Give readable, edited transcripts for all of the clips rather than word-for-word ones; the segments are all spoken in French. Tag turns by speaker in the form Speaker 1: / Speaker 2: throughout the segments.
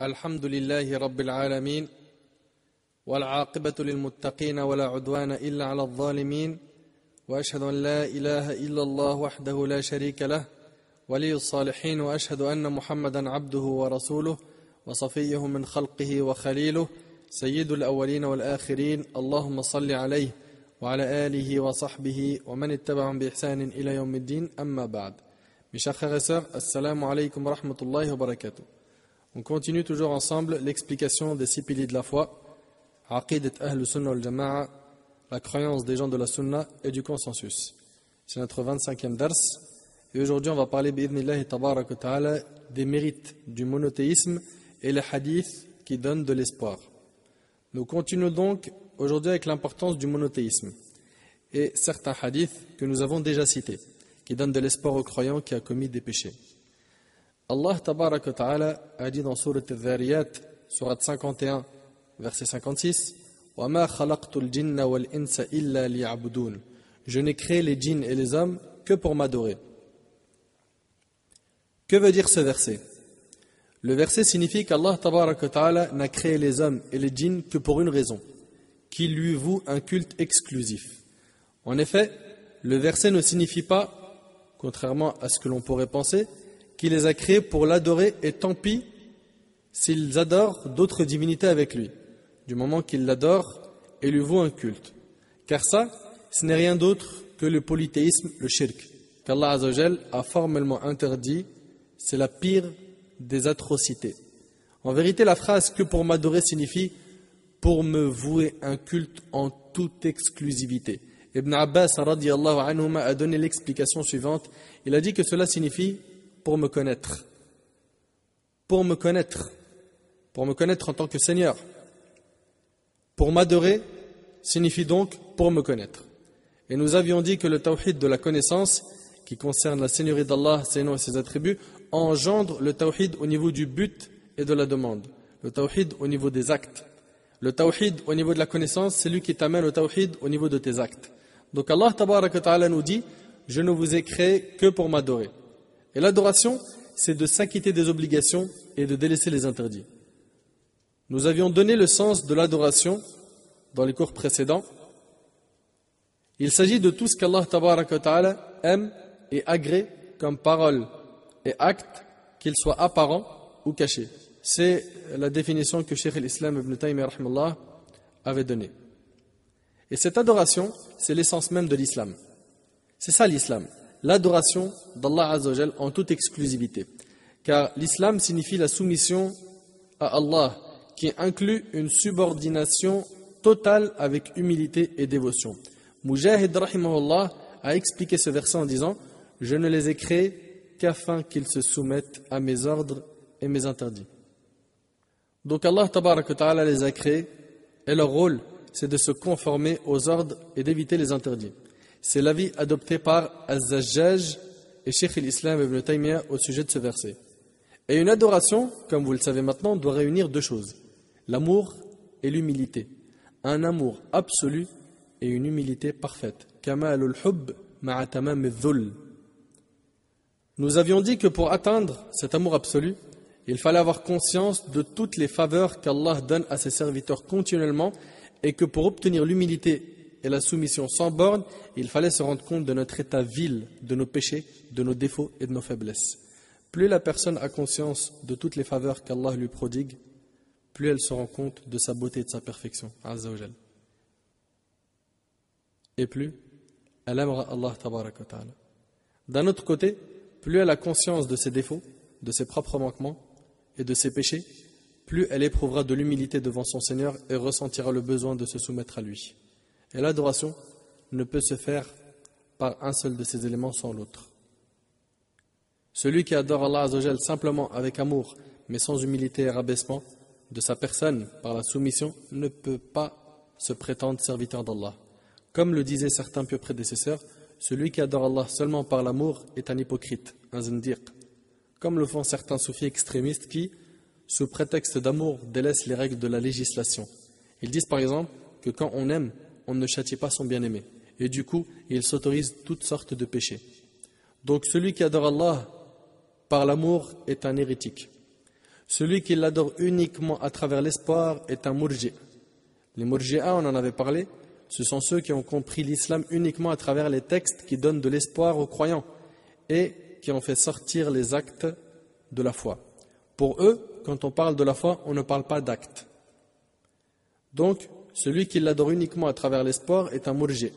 Speaker 1: الحمد لله رب العالمين والعاقبة للمتقين ولا عدوان إلا على الظالمين وأشهد أن لا إله إلا الله وحده لا شريك له ولي الصالحين وأشهد أن محمدا عبده ورسوله وصفيه من خلقه وخليله سيد الأولين والآخرين اللهم صل عليه وعلى آله وصحبه ومن اتبعهم بإحسان إلى يوم الدين أما بعد. Mes chers frères et sœurs, assalamu alaikum wa rahmatullahi wa barakatuh. On continue toujours ensemble l'explication des 6 piliers de la foi, Aqidat Ahl Sunnah wal Jama'a, la croyance des gens de la Sunna et du consensus. C'est notre 25e dars. Et aujourd'hui, on va parler bi'idhnillahi tabarak wa ta'ala des mérites du monothéisme et les hadiths qui donnent de l'espoir. Nous continuons donc aujourd'hui avec l'importance du monothéisme et certains hadiths que nous avons déjà cités, qui donnent de l'espoir au croyant qui a commis des péchés. Allah tabarak wa ta'ala a dit dans Sourate Al-Dhariyat, Sourate 51, verset 56, وَمَا خَلَقْتُ الْجِنَّ وَالْإِنسَ إِلَّا لِيَعْبُدُونَ. Je n'ai créé les djinns et les hommes que pour m'adorer. Que veut dire ce verset? Le verset signifie qu'Allah tabarak wa ta'ala n'a créé les hommes et les djinns que pour une raison, qu'il lui voue un culte exclusif. En effet, le verset ne signifie pas, contrairement à ce que l'on pourrait penser, qu'il les a créés pour l'adorer et tant pis s'ils adorent d'autres divinités avec lui, du moment qu'ils l'adorent et lui vouent un culte. Car ça, ce n'est rien d'autre que le polythéisme, le shirk, qu'Allah Azza wa Jal a formellement interdit. C'est la pire des atrocités. En vérité, la phrase « que pour m'adorer » signifie « pour me vouer un culte en toute exclusivité ». Ibn Abbas radiyallahu anhuma a donné l'explication suivante. Il a dit que cela signifie « pour me connaître ». Pour me connaître en tant que Seigneur. Pour m'adorer signifie donc « pour me connaître ». Et nous avions dit que le tawhid de la connaissance, qui concerne la Seigneurie d'Allah, ses noms et ses attributs, engendre le tawhid au niveau du but et de la demande. Le tawhid au niveau des actes. Le tawhid au niveau de la connaissance, c'est lui qui t'amène au tawhid au niveau de tes actes. Donc Allah tabaraka wa ta'ala nous dit « Je ne vous ai créé que pour m'adorer ». Et l'adoration, c'est de s'acquitter des obligations et de délaisser les interdits. Nous avions donné le sens de l'adoration dans les cours précédents. Il s'agit de tout ce qu'Allah tabaraka wa ta'ala aime et agrée comme parole et acte, qu'ils soient apparents ou cachés. C'est la définition que Cheikh al-Islam ibn Taymiyyah rahimahullah avait donnée. Et cette adoration, c'est l'essence même de l'islam. C'est ça l'islam, l'adoration d'Allah Azza wa Jal en toute exclusivité. Car l'islam signifie la soumission à Allah, qui inclut une subordination totale avec humilité et dévotion. Mujahid rahimahullah a expliqué ce verset en disant « Je ne les ai créés qu'afin qu'ils se soumettent à mes ordres et mes interdits. » Donc Allah tabarak wa ta'ala les a créés et leur rôle c'est de se conformer aux ordres et d'éviter les interdits. C'est l'avis adopté par Az-Zajjaj et Cheikh al-Islam ibn Taymiyyah au sujet de ce verset. Et une adoration, comme vous le savez maintenant, doit réunir 2 choses, l'amour et l'humilité. Un amour absolu et une humilité parfaite. Kamalul hubb ma'a tamam adh-dhull. Nous avions dit que pour atteindre cet amour absolu, il fallait avoir conscience de toutes les faveurs qu'Allah donne à ses serviteurs continuellement et que pour obtenir l'humilité et la soumission sans borne, il fallait se rendre compte de notre état vil, de nos péchés, de nos défauts et de nos faiblesses. Plus la personne a conscience de toutes les faveurs qu'Allah lui prodigue, plus elle se rend compte de sa beauté et de sa perfection, Azza wa Jal. Et plus elle aimera Allah tabarak wa ta'ala. D'un autre côté, plus elle a conscience de ses défauts, de ses propres manquements et de ses péchés, plus elle éprouvera de l'humilité devant son Seigneur et ressentira le besoin de se soumettre à lui. Et l'adoration ne peut se faire par un seul de ces éléments sans l'autre. Celui qui adore Allah Azza wa Jal simplement avec amour, mais sans humilité et rabaissement de sa personne par la soumission, ne peut pas se prétendre serviteur d'Allah. Comme le disaient certains pieux prédécesseurs, celui qui adore Allah seulement par l'amour est un hypocrite, un zindiq. Comme le font certains soufis extrémistes qui, sous prétexte d'amour, délaissent les règles de la législation. Ils disent par exemple que quand on aime, on ne châtie pas son bien-aimé. Et du coup, ils s'autorisent toutes sortes de péchés. Donc celui qui adore Allah par l'amour est un hérétique. Celui qui l'adore uniquement à travers l'espoir est un murji. Les murji'a, on en avait parlé, ce sont ceux qui ont compris l'islam uniquement à travers les textes qui donnent de l'espoir aux croyants et qui ont fait sortir les actes de la foi. Pour eux, quand on parle de la foi, on ne parle pas d'actes. Donc, celui qui l'adore uniquement à travers l'espoir est un murji.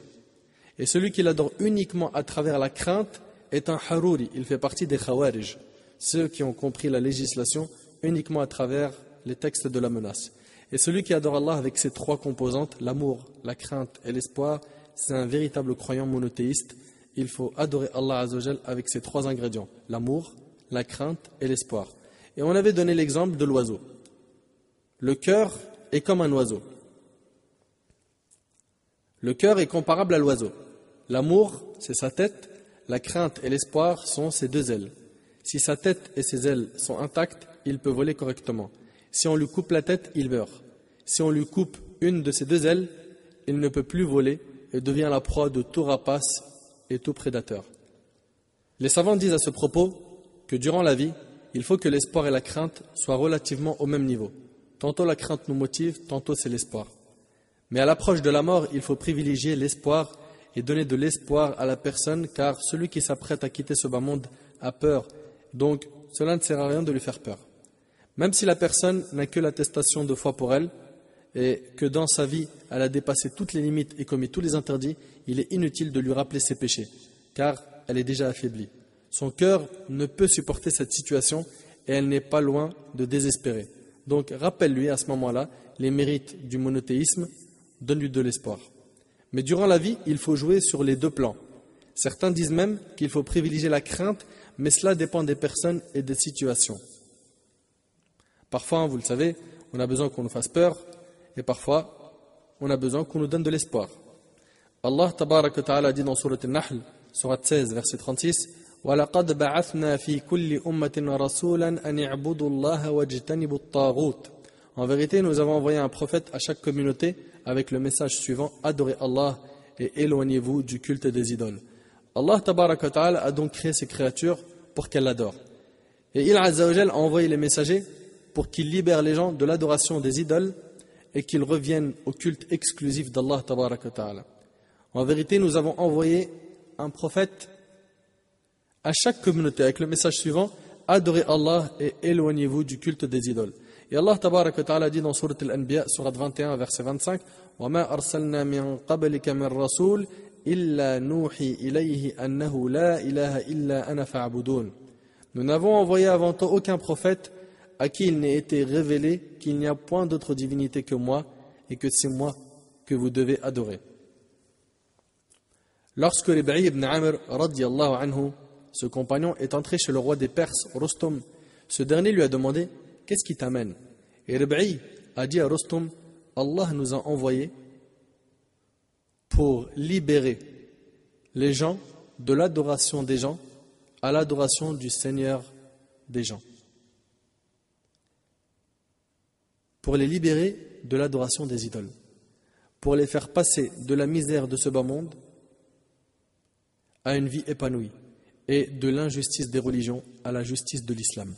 Speaker 1: Et celui qui l'adore uniquement à travers la crainte est un haruri. Il fait partie des khawarij, ceux qui ont compris la législation uniquement à travers les textes de la menace. Et celui qui adore Allah avec ses trois composantes, l'amour, la crainte et l'espoir, c'est un véritable croyant monothéiste. Il faut adorer Allah Azzawajal avec ces trois ingrédients, l'amour, la crainte et l'espoir. Et on avait donné l'exemple de l'oiseau. Le cœur est comme un oiseau. Le cœur est comparable à l'oiseau. L'amour, c'est sa tête, la crainte et l'espoir sont ses deux ailes. Si sa tête et ses ailes sont intactes, il peut voler correctement. Si on lui coupe la tête, il meurt. Si on lui coupe une de ses deux ailes, il ne peut plus voler et devient la proie de tout rapace et tout prédateur. Les savants disent à ce propos que durant la vie, il faut que l'espoir et la crainte soient relativement au même niveau. Tantôt la crainte nous motive, tantôt c'est l'espoir. Mais à l'approche de la mort, il faut privilégier l'espoir et donner de l'espoir à la personne, car celui qui s'apprête à quitter ce bas monde a peur. Donc, cela ne sert à rien de lui faire peur. Même si la personne n'a que l'attestation de foi pour elle, et que dans sa vie, elle a dépassé toutes les limites et commis tous les interdits, il est inutile de lui rappeler ses péchés, car elle est déjà affaiblie. Son cœur ne peut supporter cette situation et elle n'est pas loin de désespérer. Donc, rappelle-lui à ce moment-là les mérites du monothéisme, donne-lui de l'espoir. Mais durant la vie, il faut jouer sur les deux plans. Certains disent même qu'il faut privilégier la crainte, mais cela dépend des personnes et des situations. Parfois, vous le savez, on a besoin qu'on nous fasse peur, et parfois, on a besoin qu'on nous donne de l'espoir. Allah tabaraka wa ta'ala dit dans Surat Al-Nahl, Surat 16, verset 36, وَلَقَدْ بَعَثْنَا فِي كُلِّ أُمَّةٍ رَسُولًا أَنِ اعْبُدُوا اللَّهَ وَاجْتَنِبُوا الطَّاغُوتَ. En vérité, nous avons envoyé un prophète à chaque communauté avec le message suivant, adorez Allah et éloignez-vous du culte des idoles. Allah tabaraka wa ta'ala a donc créé ces créatures pour qu'elles l'adorent. Et il Azza wa Jal a envoyé les messagers pour qu'ils libèrent les gens de l'adoration des idoles et qu'ils reviennent au culte exclusif d'Allah tabaraka wa ta'ala. En vérité, nous avons envoyé un prophète à chaque communauté avec le message suivant, adorez Allah et éloignez-vous du culte des idoles. Et Allah tabaraka wa ta'ala dit dans Surat Al-Anbiya, Surat 21, verset 25, وَمَا أَرْسَلْنَا مِنْ قَبْلِكَ مِنْ رَسُولٍ إِلَّا نُوحِي إِلَيْهِ أَنَّهُ لَا إِلَهَ إِلَّا أَنَا فَاعْبُدُونَ. Nous n'avons envoyé avant toi aucun prophète à qui il n'ait été révélé qu'il n'y a point d'autre divinité que moi et que c'est moi que vous devez adorer. Lorsque Rib'i ibn Amr, radiyallahu anhu, ce compagnon, est entré chez le roi des Perses, Rustum, ce dernier lui a demandé « Qu'est-ce qui t'amène » Et Rib'i a dit à Rustum « Allah nous a envoyés pour libérer les gens de l'adoration des gens à l'adoration du Seigneur des gens. » Pour les libérer de l'adoration des idoles, pour les faire passer de la misère de ce bas monde à une vie épanouie et de l'injustice des religions à la justice de l'islam.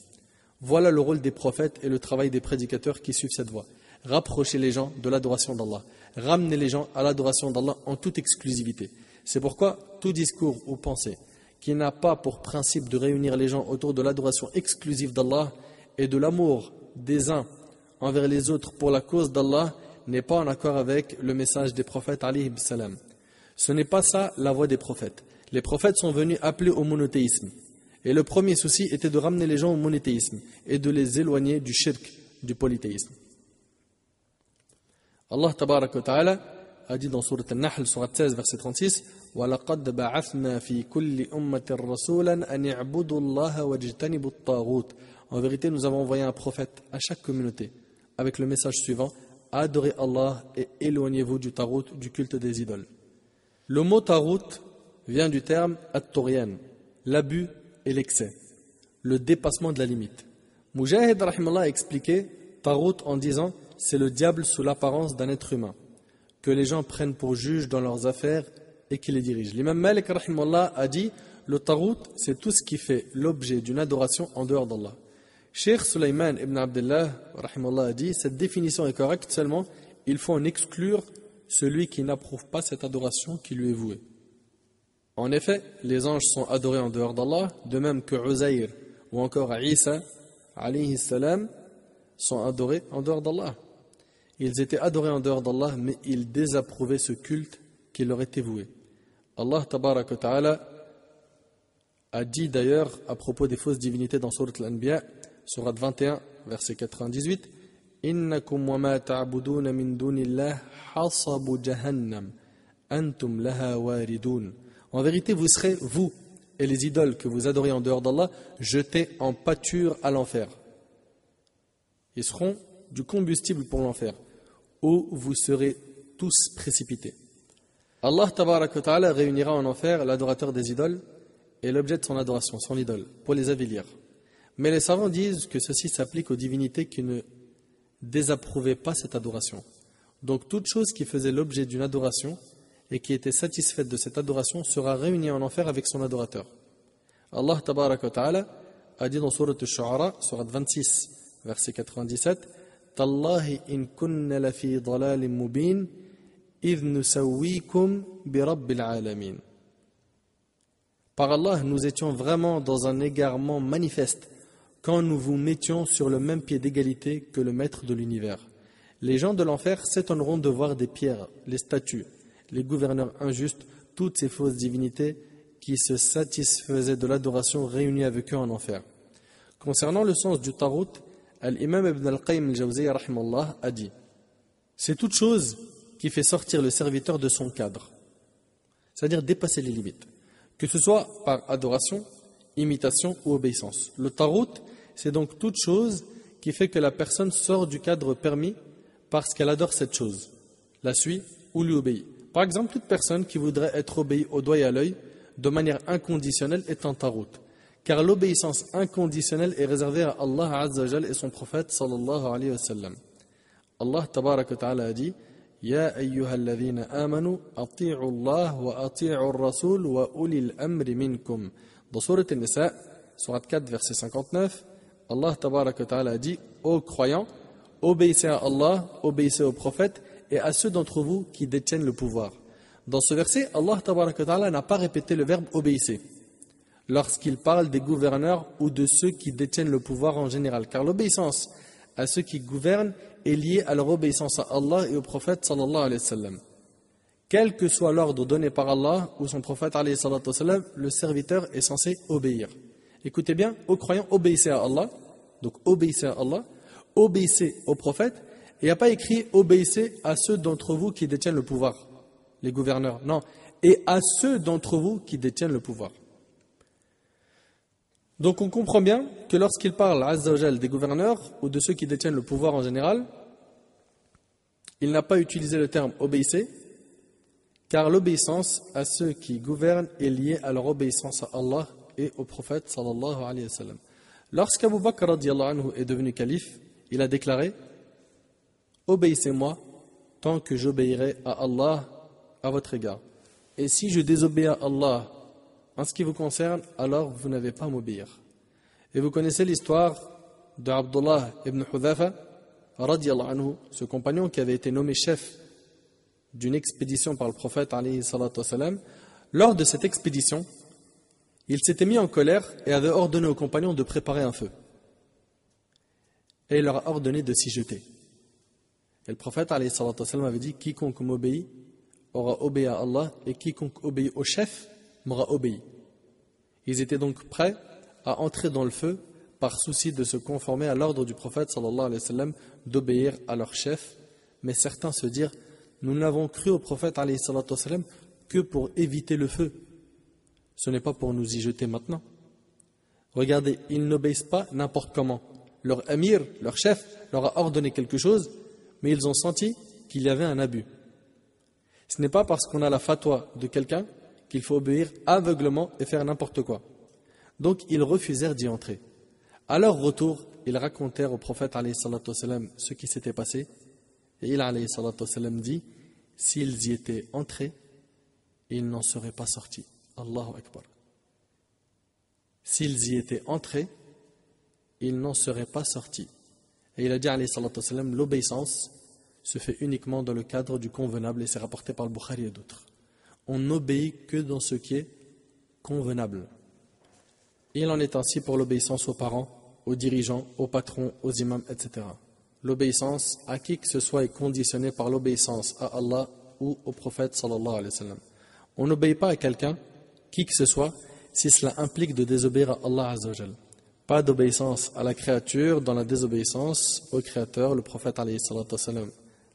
Speaker 1: Voilà le rôle des prophètes et le travail des prédicateurs qui suivent cette voie. Rapprocher les gens de l'adoration d'Allah, ramener les gens à l'adoration d'Allah en toute exclusivité. C'est pourquoi tout discours ou pensée qui n'a pas pour principe de réunir les gens autour de l'adoration exclusive d'Allah et de l'amour des uns envers les autres pour la cause d'Allah n'est pas en accord avec le message des prophètes alayhi salam. Ce n'est pas ça la voie des prophètes. Les prophètes sont venus appeler au monothéisme. Et le premier souci était de ramener les gens au monothéisme et de les éloigner du shirk, du polythéisme. Allah tabaraka wa ta'ala a dit dans Surat Al-Nahl, Surat 16, verset 36, وَلَقَدْ بَعَثْنَا فِي كُلِّ أُمَّةٍ رَسُولًا أَنِ اعْبُدُوا اللَّهَ وَاجْتَنِبُوا الطَّاغُوتَ. En vérité, nous avons envoyé un prophète à chaque communauté avec le message suivant, adorez Allah et éloignez-vous du tarout, du culte des idoles. Le mot tarout vient du terme at-tughyan, l'abus et l'excès, le dépassement de la limite. Mujahid rahimallah a expliqué tarout en disant c'est le diable sous l'apparence d'un être humain que les gens prennent pour juge dans leurs affaires et qui les dirige. L'imam Malik rahimallah a dit le tarout c'est tout ce qui fait l'objet d'une adoration en dehors d'Allah. Cheikh Sulaiman ibn Abdullah rahimallah, a dit cette définition est correcte, seulement il faut en exclure celui qui n'approuve pas cette adoration qui lui est vouée. En effet, les anges sont adorés en dehors d'Allah, de même que Uzair ou encore Isa alayhi salam sont adorés en dehors d'Allah. Ils étaient adorés en dehors d'Allah, mais ils désapprouvaient ce culte qui leur était voué. Allah tabaraka wa ta'ala a dit d'ailleurs à propos des fausses divinités dans Sourate Al-Anbiya, Sourate 21, verset 98, Innakum wa ma ta'buduna min dunillah hasabu jahannam antum laha waridun. En vérité, vous serez, vous et les idoles que vous adorez en dehors d'Allah, jetés en pâture à l'enfer. Ils seront du combustible pour l'enfer, où vous serez tous précipités. Allah tabaraka wa ta'ala réunira en enfer l'adorateur des idoles et l'objet de son adoration, son idole, pour les avilir. Mais les savants disent que ceci s'applique aux divinités qui ne désapprouvaient pas cette adoration. Donc toute chose qui faisait l'objet d'une adoration et qui était satisfaite de cette adoration sera réunie en enfer avec son adorateur. Allah tabaraka wa ta'ala a dit dans Sourate Al-Shu'ara, Sourate 26, verset 97, Tallahi in kunna lafi dalalin mubin idh nusawwikum bi rabbil alamin. Par Allah, nous étions vraiment dans un égarement manifeste quand nous vous mettions sur le même pied d'égalité que le maître de l'univers. Les gens de l'enfer s'étonneront de voir des pierres, les statues, les gouverneurs injustes, toutes ces fausses divinités qui se satisfaisaient de l'adoration réunies avec eux en enfer. Concernant le sens du Tarut, l'imam Ibn al-Qayyim al-Jawziyya rahimallah a dit « C'est toute chose qui fait sortir le serviteur de son cadre, c'est-à-dire dépasser les limites, que ce soit par adoration, imitation ou obéissance. Le Tarut, c'est donc toute chose qui fait que la personne sort du cadre permis parce qu'elle adore cette chose, la suit ou lui obéit. Par exemple, toute personne qui voudrait être obéie au doigt et à l'œil de manière inconditionnelle est un Tarut. Car l'obéissance inconditionnelle est réservée à Allah Azza wa Jal et son prophète sallallahu alayhi wa sallam. Allah tabaraka wa ta'ala a dit Ya ayyuhalladhina amanu ati'u Allah wa ati'u ar-rasul wa ulil amri minkum. Dans Sourate An-Nisa, Sourate 4, verset 59, Allah tabaraka wa ta'ala a dit Ô croyants, obéissez à Allah, obéissez aux prophètes et à ceux d'entre vous qui détiennent le pouvoir. Dans ce verset, Allah tabaraka wa ta'ala n'a pas répété le verbe obéissez lorsqu'il parle des gouverneurs ou de ceux qui détiennent le pouvoir en général, car l'obéissance à ceux qui gouvernent est liée à leur obéissance à Allah et au prophète sallallahu alayhi wa sallam. Quel que soit l'ordre donné par Allah ou son prophète alayhi wa sallam, le serviteur est censé obéir. Écoutez bien, aux croyants, obéissez à Allah, donc obéissez à Allah, obéissez au prophète, et il n'y a pas écrit obéissez à ceux d'entre vous qui détiennent le pouvoir, les gouverneurs, non, et à ceux d'entre vous qui détiennent le pouvoir. Donc on comprend bien que lorsqu'il parle Azza wa Jal des gouverneurs ou de ceux qui détiennent le pouvoir en général, il n'a pas utilisé le terme obéissez, car l'obéissance à ceux qui gouvernent est liée à leur obéissance à Allah et au prophète sallallahu alayhi wa sallam. Lorsqu'Abu Bakr radiyallahu anhu est devenu calife, il a déclaré obéissez-moi tant que j'obéirai à Allah à votre égard. Et si je désobéis à Allah en ce qui vous concerne, alors vous n'avez pas à m'obéir. Et vous connaissez l'histoire d'Abdullah ibn Hudhafa, radiyallahu anhu, ce compagnon qui avait été nommé chef d'une expédition par le prophète, alayhi salatu wasalam. Lors de cette expédition, il s'était mis en colère et avait ordonné aux compagnons de préparer un feu. Et il leur a ordonné de s'y jeter. Et le prophète, alayhi salatu wasalam, avait dit quiconque m'obéit aura obéi à Allah et quiconque obéit au chef m'aura obéi. Ils étaient donc prêts à entrer dans le feu par souci de se conformer à l'ordre du prophète sallallahu alayhi wa sallam d'obéir à leur chef. Mais certains se dirent nous n'avons cru au prophète alayhi salatu wa sallam que pour éviter le feu. Ce n'est pas pour nous y jeter maintenant. Regardez, ils n'obéissent pas n'importe comment. Leur émir, leur chef, leur a ordonné quelque chose, mais ils ont senti qu'il y avait un abus. Ce n'est pas parce qu'on a la fatwa de quelqu'un qu'il faut obéir aveuglement et faire n'importe quoi. Donc ils refusèrent d'y entrer. À leur retour, ils racontèrent au prophète alayhi salatu wasalam ce qui s'était passé. Et il alayhi salatu wasalam dit s'ils y étaient entrés, ils n'en seraient pas sortis. Allahu Akbar. S'ils y étaient entrés, il n'en serait pas sorti. Et il a dit, alayhi salatu wassalam, l'obéissance se fait uniquement dans le cadre du convenable, et c'est rapporté par le Bukhari et d'autres. On n'obéit que dans ce qui est convenable. Il en est ainsi pour l'obéissance aux parents, aux dirigeants, aux patrons, aux imams, etc. L'obéissance à qui que ce soit est conditionnée par l'obéissance à Allah ou au prophète sallallahu alayhi wa sallam. On n'obéit pas à quelqu'un, qui que ce soit, si cela implique de désobéir à Allah azza wa jal. Pas d'obéissance à la créature dans la désobéissance au créateur. Le prophète alayhi salatu wa sallam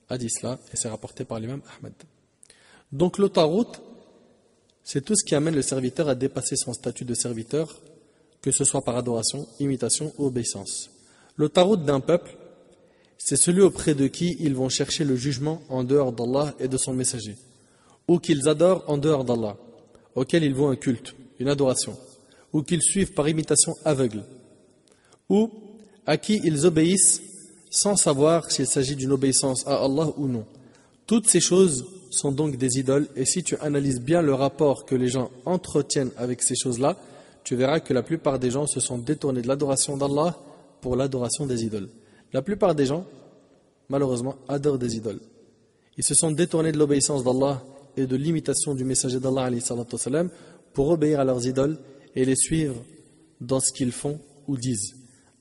Speaker 1: a dit cela et c'est rapporté par l'imam Ahmed. Donc le tarout, c'est tout ce qui amène le serviteur à dépasser son statut de serviteur, que ce soit par adoration, imitation ou obéissance. Le tarout d'un peuple, c'est celui auprès de qui ils vont chercher le jugement en dehors d'Allah et de son messager, ou qu'ils adorent en dehors d'Allah, auquel ils vouent un culte, une adoration, ou qu'ils suivent par imitation aveugle, ou à qui ils obéissent sans savoir s'il s'agit d'une obéissance à Allah ou non. Toutes ces choses sont donc des idoles, et si tu analyses bien le rapport que les gens entretiennent avec ces choses-là, tu verras que la plupart des gens se sont détournés de l'adoration d'Allah pour l'adoration des idoles. La plupart des gens, malheureusement, adorent des idoles. Ils se sont détournés de l'obéissance d'Allah et de l'imitation du messager d'Allah alayhi salatu wassalam, pour obéir à leurs idoles et les suivre dans ce qu'ils font ou disent.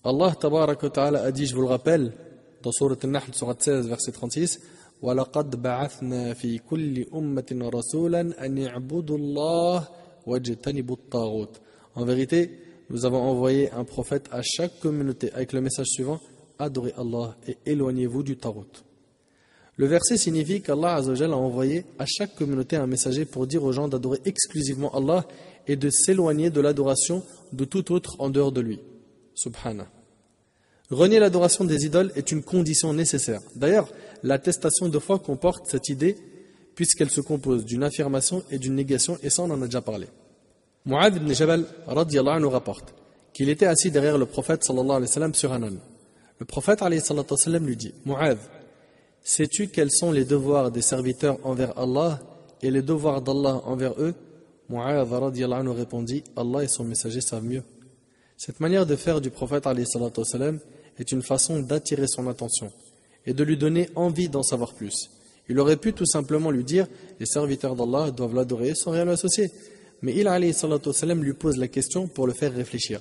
Speaker 1: Allah tabaraka wa ta'ala a dit, je vous le rappelle, dans Sourate An-Nahl, Sourate 16, verset 36, وَلَقَدْ بَعَثْنَا فِي كُلِّ أُمَّةٍ رَسُولًا أَنِ اعْبُدُوا اللَّهَ وَاجْتَنِبُوا الطَّاغُوتَ. En vérité, nous avons envoyé un prophète à chaque communauté avec le message suivant, adorez Allah et éloignez-vous du tarout. Le verset signifie qu'Allah azza wa jalla a envoyé à chaque communauté un messager pour dire aux gens d'adorer exclusivement Allah et de s'éloigner de l'adoration de tout autre en dehors de lui. Subhanah. Renier l'adoration des idoles est une condition nécessaire. D'ailleurs, l'attestation de foi comporte cette idée puisqu'elle se compose d'une affirmation et d'une négation, et ça on en a déjà parlé. Mu'adh ibn Jabal radiyallahu anhu rapporte qu'il était assis derrière le prophète sallallahu alayhi wa sallam sur un âne. Le prophète alayhi salatu wa sallam lui dit, Mu'adh, sais-tu quels sont les devoirs des serviteurs envers Allah et les devoirs d'Allah envers eux? Mu'adh radiyallahu anhu répondit, Allah et son messager savent mieux. Cette manière de faire du prophète alayhi salatu wa sallam est une façon d'attirer son attention et de lui donner envie d'en savoir plus. Il aurait pu tout simplement lui dire, les serviteurs d'Allah doivent l'adorer sans rien associer. Mais il alayhi salatu wa sallam lui pose la question pour le faire réfléchir,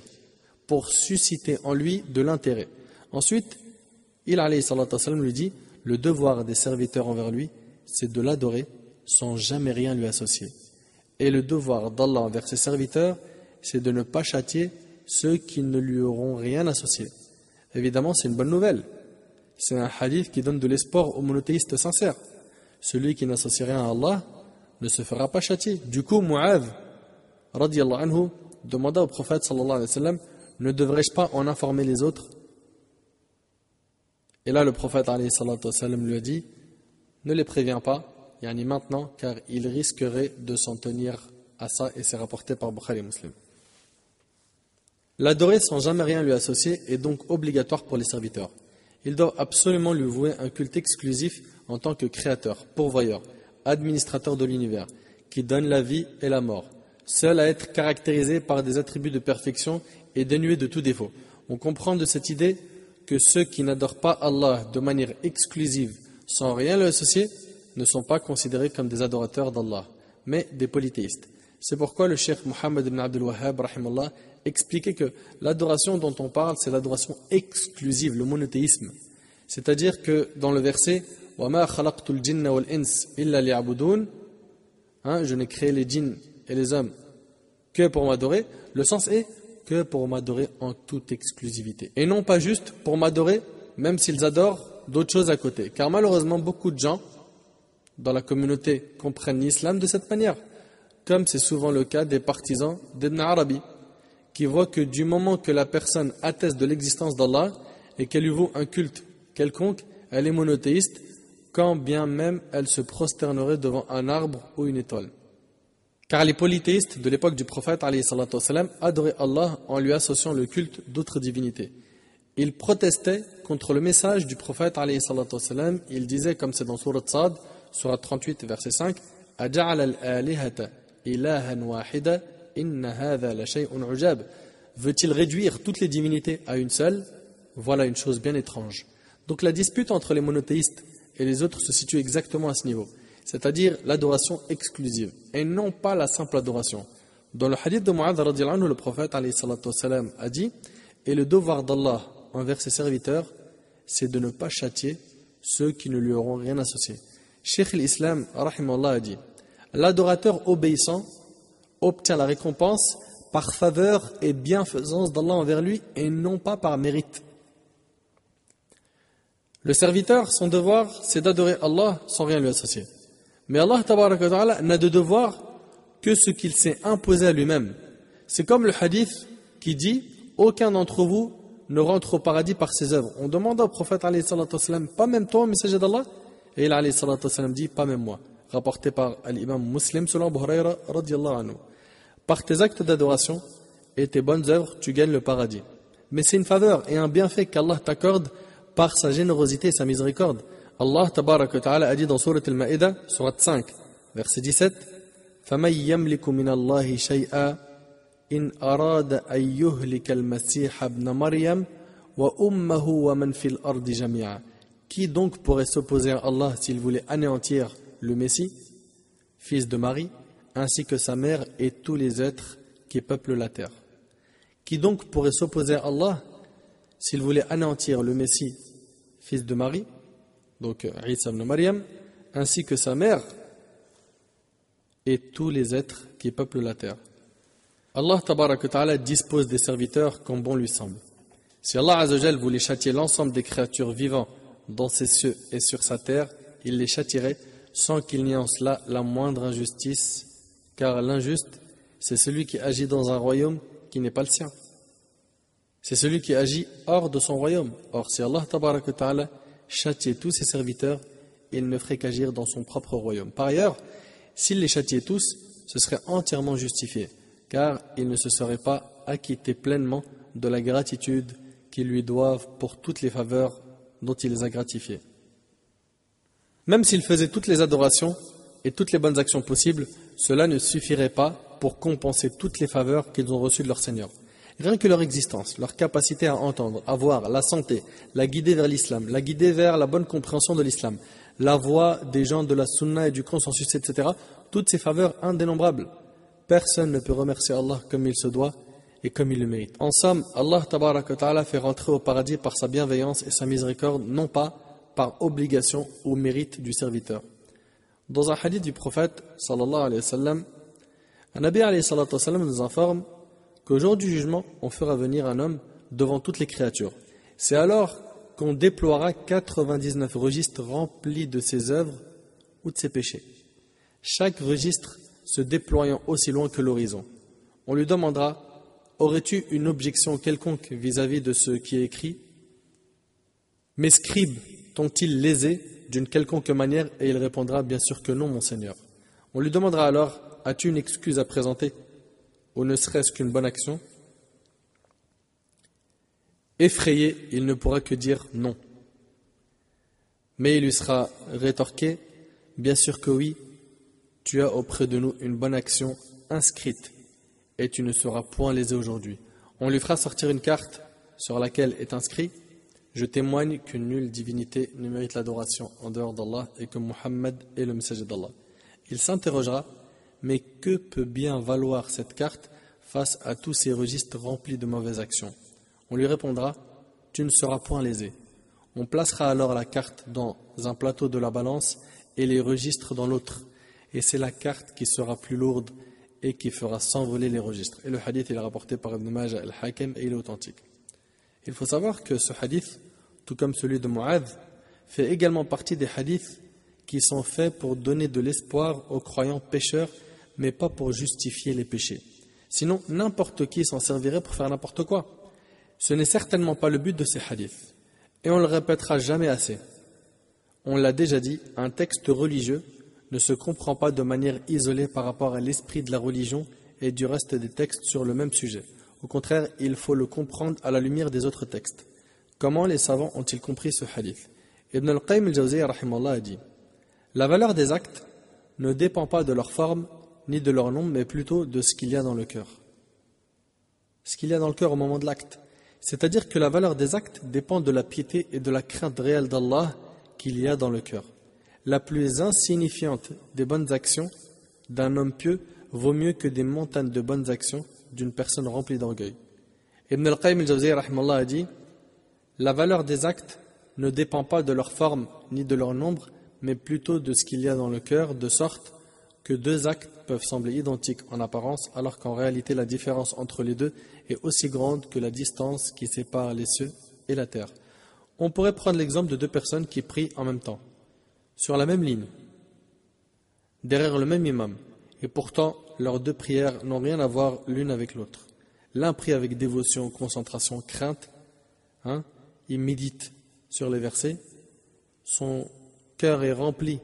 Speaker 1: pour susciter en lui de l'intérêt. Ensuite, il alayhi salatu wa sallam lui dit, le devoir des serviteurs envers lui, c'est de l'adorer sans jamais rien lui associer. Et le devoir d'Allah envers ses serviteurs, c'est de ne pas châtier ceux qui ne lui auront rien associé. Évidemment, c'est une bonne nouvelle. C'est un hadith qui donne de l'espoir aux monothéistes sincères. Celui qui n'associe rien à Allah ne se fera pas châtier. Du coup, Mu'adh radiyallahu anhu demanda au prophète sallallahu alayhi wa sallam, ne devrais-je pas en informer les autres? Et là, le prophète alayhi salatu wa sallam lui a dit, ne les préviens pas, yani maintenant, car ils risqueraient de s'en tenir à ça, et c'est rapporté par Bukhari et Muslim. L'adorer sans jamais rien lui associer est donc obligatoire pour les serviteurs. Ils doivent absolument lui vouer un culte exclusif en tant que créateur, pourvoyeur, administrateur de l'univers, qui donne la vie et la mort, seul à être caractérisé par des attributs de perfection et dénué de tout défaut. On comprend de cette idée que ceux qui n'adorent pas Allah de manière exclusive, sans rien lui associer, ne sont pas considérés comme des adorateurs d'Allah, mais des polythéistes. C'est pourquoi le cheikh Mohammed ibn Abdul Wahhab rahimallah, expliquait que l'adoration dont on parle, c'est l'adoration exclusive, le monothéisme. C'est-à-dire que dans le verset « وَمَا خَلَقْتُ الْجِنَّ وَالْإِنسِ إِلَّا لِيَعْبُدُونَ » je n'ai créé les djinns et les hommes que pour m'adorer. Le sens est que pour m'adorer en toute exclusivité. Et non pas juste pour m'adorer, même s'ils adorent d'autres choses à côté. Car malheureusement, beaucoup de gens dans la communauté comprennent l'islam de cette manière. Comme c'est souvent le cas des partisans d'Ibn Arabi, qui voient que du moment que la personne atteste de l'existence d'Allah et qu'elle lui vaut un culte quelconque, elle est monothéiste, quand bien même elle se prosternerait devant un arbre ou une étoile. Car les polythéistes de l'époque du prophète alayhi salatu wassalam, adoraient Allah en lui associant le culte d'autres divinités. Ils protestaient contre le message du prophète alayhi salatu wassalam. Ils disaient, comme c'est dans Sourate Sad, Sourate 38, verset 5, « Aja'ala al-alihata ilahan wahida, inna hadha la shay'un ujab » Veut-il réduire toutes les divinités à une seule? Voilà une chose bien étrange. Donc la dispute entre les monothéistes et les autres se situe exactement à ce niveau, c'est-à-dire l'adoration exclusive et non pas la simple adoration. Dans le hadith de Mu'adh radhiyallahu anhu, le prophète alayhi salatu wassalam a dit: et le devoir d'Allah envers ses serviteurs, c'est de ne pas châtier ceux qui ne lui auront rien associé. Cheikh l'Islam rahimahullah a dit: l'adorateur obéissant obtient la récompense par faveur et bienfaisance d'Allah envers lui et non pas par mérite. Le serviteur, son devoir, c'est d'adorer Allah sans rien lui associer. Mais Allah tabaraka wa ta'ala n'a de devoir que ce qu'il s'est imposé à lui-même. C'est comme le hadith qui dit: aucun d'entre vous ne rentre au paradis par ses œuvres. On demande au prophète alayhi salatu wassalam: pas même toi, messager d'Allah? Et il alayhi salatu wassalam dit: pas même moi. Rapporté par l'imam Muslim selon Abu Hurayra radiyallahu anhu. Par tes actes d'adoration et tes bonnes œuvres, tu gagnes le paradis. Mais c'est une faveur et un bienfait qu'Allah t'accorde par sa générosité et sa miséricorde. Allah tabaraka wa ta'ala a dit dans Sourate Al-Ma'idah, Sourate 5, verset 17: فَمَنْ يَمْلِكُ مِنَ اللَّهِ شَيْئًا إِنْ أَرَادَ أَنْ يُهْلِكَ الْمَسِيحَ ابْنَ مَرْيَمَ وَأُمَّهُ وَمَنْ فِي الْأَرْضِ جَمِيعًا. Qui donc pourrait s'opposer à Allah s'il voulait anéantir le Messie, fils de Marie, ainsi que sa mère et tous les êtres qui peuplent la terre? Qui donc pourrait s'opposer à Allah s'il voulait anéantir le Messie, fils de Marie, donc Isa ibn Maryam, ainsi que sa mère et tous les êtres qui peuplent la terre? Allah tabaraka wa ta'ala dispose des serviteurs comme bon lui semble. Si Allah azza voulait châtier l'ensemble des créatures vivantes dans ses cieux et sur sa terre, il les châtierait sans qu'il n'y ait en cela la moindre injustice, car l'injuste, c'est celui qui agit dans un royaume qui n'est pas le sien. C'est celui qui agit hors de son royaume. Or, si Allah tabaraka wa ta'ala châtiait tous ses serviteurs, il ne ferait qu'agir dans son propre royaume. Par ailleurs, s'il les châtiait tous, ce serait entièrement justifié, car il ne se serait pas acquitté pleinement de la gratitude qu'ils lui doivent pour toutes les faveurs dont il les a gratifiés. Même s'ils faisaient toutes les adorations et toutes les bonnes actions possibles, cela ne suffirait pas pour compenser toutes les faveurs qu'ils ont reçues de leur Seigneur. Rien que leur existence, leur capacité à entendre, à voir, la santé, la guider vers l'islam, la guider vers la bonne compréhension de l'islam, la voix des gens de la sunna et du consensus, etc. Toutes ces faveurs indénombrables. Personne ne peut remercier Allah comme il se doit et comme il le mérite. En somme, Allah tabaraka wa ta'ala fait rentrer au paradis par sa bienveillance et sa miséricorde, non pas par obligation ou mérite du serviteur. Dans un hadith du prophète sallallahu alayhi wa sallam, un Nabi alayhi salatu wa sallam nous informe qu'au jour du jugement, on fera venir un homme devant toutes les créatures. C'est alors qu'on déploiera 99 registres remplis de ses œuvres ou de ses péchés. Chaque registre se déployant aussi loin que l'horizon. On lui demandera: aurais-tu une objection quelconque vis-à-vis de ce qui est écrit? Mes scribes t'ont-ils lésé d'une quelconque manière? Et il répondra: bien sûr que non, mon Seigneur. On lui demandera alors: as-tu une excuse à présenter, ou ne serait-ce qu'une bonne action? Effrayé, il ne pourra que dire non. Mais il lui sera rétorqué: bien sûr que oui, tu as auprès de nous une bonne action inscrite, et tu ne seras point lésé aujourd'hui. On lui fera sortir une carte sur laquelle est inscrit: je témoigne que nulle divinité ne mérite l'adoration en dehors d'Allah et que Muhammad est le messager d'Allah. Il s'interrogera: mais que peut bien valoir cette carte face à tous ces registres remplis de mauvaises actions? On lui répondra: tu ne seras point lésé. On placera alors la carte dans un plateau de la balance et les registres dans l'autre, et c'est la carte qui sera plus lourde et qui fera s'envoler les registres. Et le hadith il est rapporté par Ibn Majah al-Hakim et il est authentique. Il faut savoir que ce hadith, tout comme celui de Mu'adh, fait également partie des hadiths qui sont faits pour donner de l'espoir aux croyants pécheurs, mais pas pour justifier les péchés. Sinon, n'importe qui s'en servirait pour faire n'importe quoi. Ce n'est certainement pas le but de ces hadiths. Et on ne le répétera jamais assez. On l'a déjà dit, un texte religieux ne se comprend pas de manière isolée par rapport à l'esprit de la religion et du reste des textes sur le même sujet. Au contraire, il faut le comprendre à la lumière des autres textes. Comment les savants ont-ils compris ce hadith? Ibn al-Qayyim al-Jawziyya rahimallah a dit: la valeur des actes ne dépend pas de leur forme ni de leur nombre, mais plutôt de ce qu'il y a dans le cœur. ce qu'il y a dans le cœur au moment de l'acte. C'est-à-dire que la valeur des actes dépend de la piété et de la crainte réelle d'Allah qu'il y a dans le cœur. La plus insignifiante des bonnes actions d'un homme pieux vaut mieux que des montagnes de bonnes actions d'une personne remplie d'orgueil. Ibn al-Qayyim al-Jawziyya rahimahullah a dit: la valeur des actes ne dépend pas de leur forme ni de leur nombre, mais plutôt de ce qu'il y a dans le cœur, de sorte que deux actes peuvent sembler identiques en apparence, alors qu'en réalité la différence entre les deux est aussi grande que la distance qui sépare les cieux et la terre. On pourrait prendre l'exemple de deux personnes qui prient en même temps, sur la même ligne, derrière le même imam, et pourtant leurs deux prières n'ont rien à voir l'une avec l'autre. L'un prie avec dévotion, concentration, crainte, il médite sur les versets, son cœur est rempli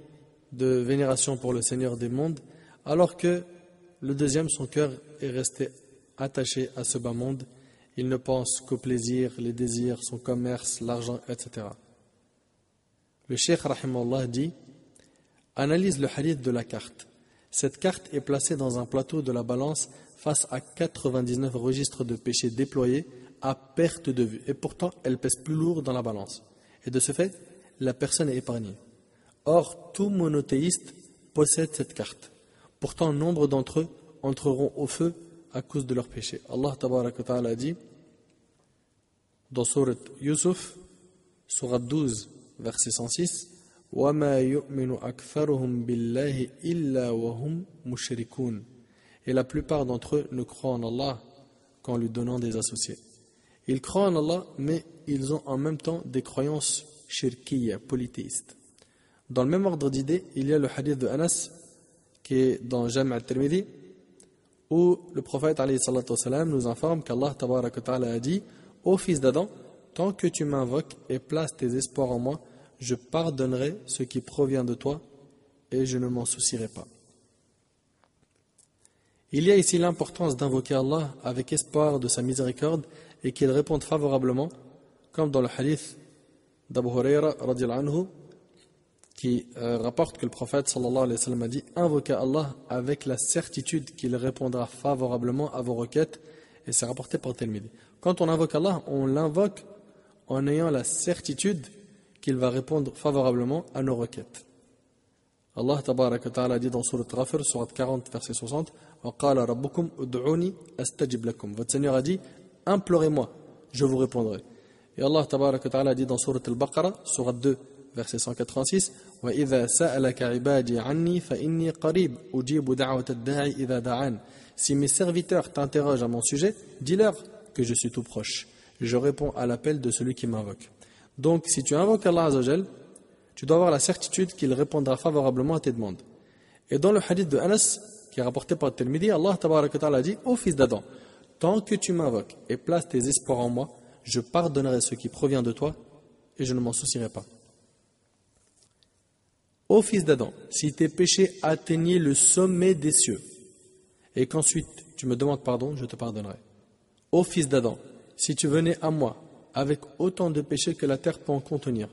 Speaker 1: de vénération pour le Seigneur des mondes, alors que le deuxième, son cœur est resté attaché à ce bas monde. Il ne pense qu'au plaisir, les désirs, son commerce, l'argent, etc. Le Cheikh rahimahullah dit: analyse le hadith de la carte. Cette carte est placée dans un plateau de la balance face à 99 registres de péchés déployés à perte de vue. Et pourtant, elle pèse plus lourd dans la balance. Et de ce fait, la personne est épargnée. Or, tout monothéiste possède cette carte. Pourtant, nombre d'entre eux entreront au feu à cause de leurs péchés. Allah tabaraka wa ta'ala dit dans sourate Yusuf, sourate 12, verset 106, وَمَا يُؤْمِنُ أَكْثَرُهُمْ بِاللَّهِ إِلَّا وَهُمْ مُشْرِكُونَ. Et la plupart d'entre eux ne croient en Allah qu'en lui donnant des associés. Ils croient en Allah, mais ils ont en même temps des croyances shirkiyya, polythéistes. Dans le même ordre d'idée, il y a le hadith de Anas, qui est dans Jami' al-Tirmidhi, où le prophète alayhi salatu wassalam nous informe qu'Allah tabaraka wa ta'ala a dit: ô fils d'Adam, tant que tu m'invoques et places tes espoirs en moi, je pardonnerai ce qui provient de toi et je ne m'en soucierai pas. Il y a ici l'importance d'invoquer Allah avec espoir de sa miséricorde et qu'il réponde favorablement, comme dans le hadith d'Abu Hurayra radiyallahu anhu, qui rapporte que le prophète sallallahu alayhi wa sallam a dit: invoquez Allah avec la certitude qu'il répondra favorablement à vos requêtes, et c'est rapporté par Tirmidhi. Quand on invoque Allah, on l'invoque en ayant la certitude qu'il va répondre favorablement à nos requêtes. Allah tabaraka wa ta'ala dit dans sourate Ghafir, sourate 40, verset 60: وَقَالَ رَبُّكُمْ أُدْعُونِي أَسْتَجِبْ لَكُمْ. Votre Seigneur a dit: implorez-moi, je vous répondrai. Et Allah tabaraka wa ta'ala dit dans sourate Al-Baqarah, sourate 2, verset 186: وَإِذَا سَأَلَكَ عِبَادِي عَنِّي فَإِنِّي قَرِيبٌ أُجِيبُ دَعْوَةَ الدَّاعِ إِذَا دَعَانِ. Si mes serviteurs t'interrogent à mon sujet, dis-leur que je suis tout proche. Je réponds à l'appel de celui qui m'invoque. Donc, si tu invoques Allah Azza wa Jal, tu dois avoir la certitude qu'il répondra favorablement à tes demandes. Et dans le hadith de Anas, qui est rapporté par Tirmidhi, Allah tabaraka wa ta'ala dit: ô fils d'Adam, tant que tu m'invoques et places tes espoirs en moi, je pardonnerai ce qui provient de toi et je ne m'en soucierai pas. Ô fils d'Adam, si tes péchés atteignaient le sommet des cieux et qu'ensuite tu me demandes pardon, je te pardonnerai. Ô fils d'Adam, si tu venais à moi avec autant de péchés que la terre peut en contenir,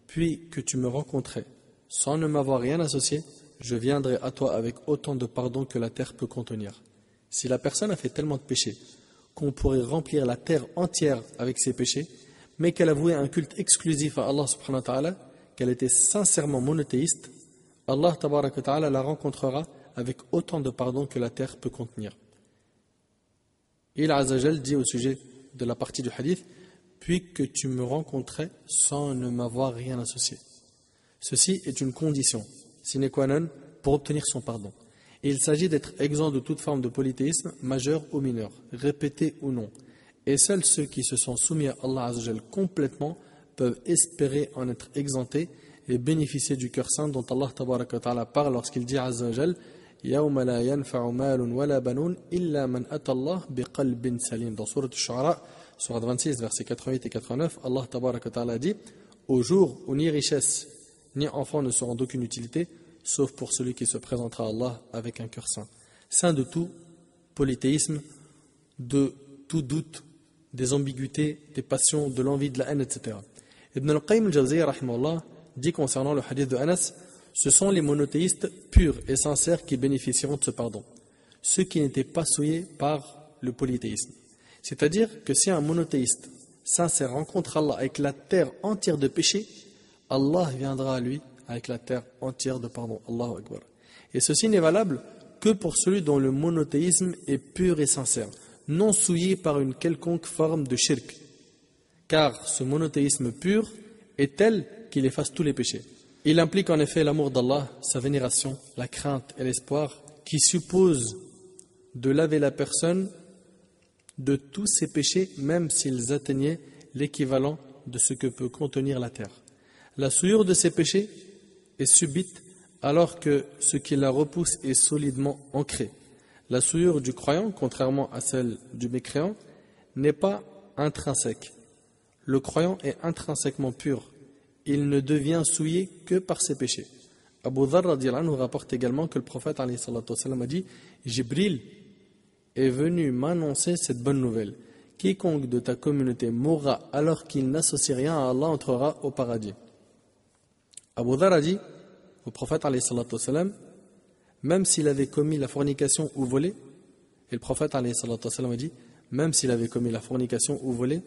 Speaker 1: puis que tu me rencontrais sans ne m'avoir rien associé, je viendrai à toi avec autant de pardon que la terre peut contenir. Si la personne a fait tellement de péchés qu'on pourrait remplir la terre entière avec ses péchés, mais qu'elle a voué un culte exclusif à Allah subhanahu wa ta'ala, qu'elle était sincèrement monothéiste, Allah tabaraka wa ta'ala la rencontrera avec autant de pardon que la terre peut contenir. Il Azza wa Jal dit au sujet de la partie du hadith: puis que tu me rencontrais sans ne m'avoir rien associé. Ceci est une condition sine qua non pour obtenir son pardon. Et il s'agit d'être exempt de toute forme de polythéisme, majeur ou mineur, répété ou non. Et seuls ceux qui se sont soumis à Allah Azza wa Jal complètement peuvent espérer en être exemptés et bénéficier du cœur saint dont Allah tabaraka wa ta'ala parle lorsqu'il dit Azza wa Jal: يَوْمَ لَا يَنْفَعُ مَالٌ وَلَا بَنُونَ إِلَّا مَنْ أَتَى اللَّهَ بِقَلْبٍ سَلِيمٍ. Dans sourate Ash-Shu'ara, sourate 26, versets 88 et 89, Allah tabaraka wa ta'ala dit: au jour où ni richesse ni enfants ne seront d'aucune utilité, sauf pour celui qui se présentera à Allah avec un cœur saint. Saint de tout polythéisme, de tout doute, des ambiguïtés, des passions, de l'envie, de la haine, etc. Ibn al-Qayyim al-Jawziyya rahimahullah dit concernant le hadith de Anas: ce sont les monothéistes purs et sincères qui bénéficieront de ce pardon, ceux qui n'étaient pas souillés par le polythéisme. C'est-à-dire que si un monothéiste sincère rencontre Allah avec la terre entière de péché, Allah viendra à lui avec la terre entière de pardon. Allahu Akbar. Et ceci n'est valable que pour celui dont le monothéisme est pur et sincère, non souillé par une quelconque forme de shirk. Car ce monothéisme pur est tel qu'il efface tous les péchés. Il implique en effet l'amour d'Allah, sa vénération, la crainte et l'espoir, qui suppose de laver la personne de tous ses péchés, même s'ils atteignaient l'équivalent de ce que peut contenir la terre. La souillure de ces péchés est subite, alors que ce qui la repousse est solidement ancré. La souillure du croyant, contrairement à celle du mécréant, n'est pas intrinsèque. Le croyant est intrinsèquement pur. Il ne devient souillé que par ses péchés. Abu Dharr radiyallahu anhu rapporte également que le prophète alayhi salatu wassalam a dit « Jibril est venu m'annoncer cette bonne nouvelle. Quiconque de ta communauté mourra alors qu'il n'associe rien à Allah entrera au paradis. » Abu Dharr a dit au prophète alayhi salatu wassalam, même s'il avait commis la fornication ou volé, et le prophète alayhi salatu wassalam a dit, même s'il avait commis la fornication ou volé,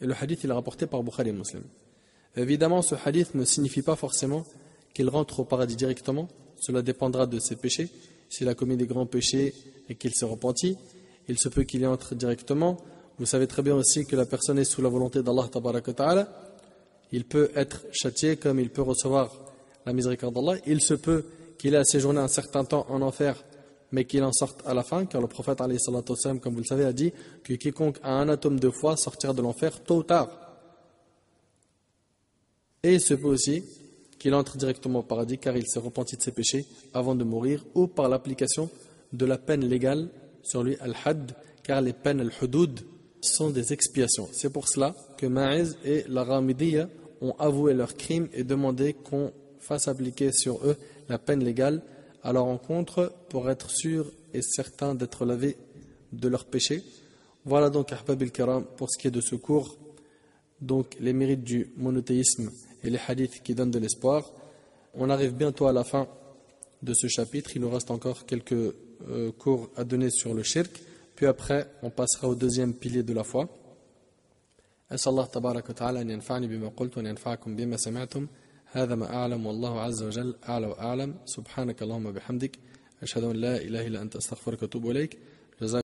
Speaker 1: et le hadith il est rapporté par Bukhari et Muslim. Évidemment, ce hadith ne signifie pas forcément qu'il rentre au paradis directement, cela dépendra de ses péchés. S'il a commis des grands péchés et qu'il s'est repenti, il se peut qu'il y entre directement. Vous savez très bien aussi que la personne est sous la volonté d'Allah tabaraka wa ta'ala. Il peut être châtié comme il peut recevoir la miséricorde d'Allah. Il se peut qu'il ait séjourné un certain temps en enfer, mais qu'il en sorte à la fin, car le prophète, alayhi salatu wassalam, comme vous le savez, a dit que quiconque a un atome de foi sortira de l'enfer tôt ou tard. Et il se peut aussi qu'il entre directement au paradis, car il s'est repenti de ses péchés avant de mourir, ou par l'application de la peine légale sur lui, al-had, car les peines al-hudud sont des expiations. C'est pour cela que Ma'iz et la Ghamidiyya ont avoué leurs crimes et demandé qu'on fasse appliquer sur eux la peine légale à leur encontre pour être sûr et certain d'être lavés de leurs péchés. Voilà donc, Ahbab al-Kiram, pour ce qui est de ce cours, donc les mérites du monothéisme et les hadiths qui donnent de l'espoir. On arrive bientôt à la fin de ce chapitre. Il nous reste encore quelques cours à donner sur le shirk. Puis après, on passera au deuxième pilier de la foi. أسأل الله تبارك وتعالى أن ينفعني بما قلت وأن ينفعكم بما سمعتم هذا ما أعلم والله عز وجل أعلى وأعلم سبحانك اللهم وبحمدك أشهد أن لا إله إلا أنت أستغفرك وأتوب إليك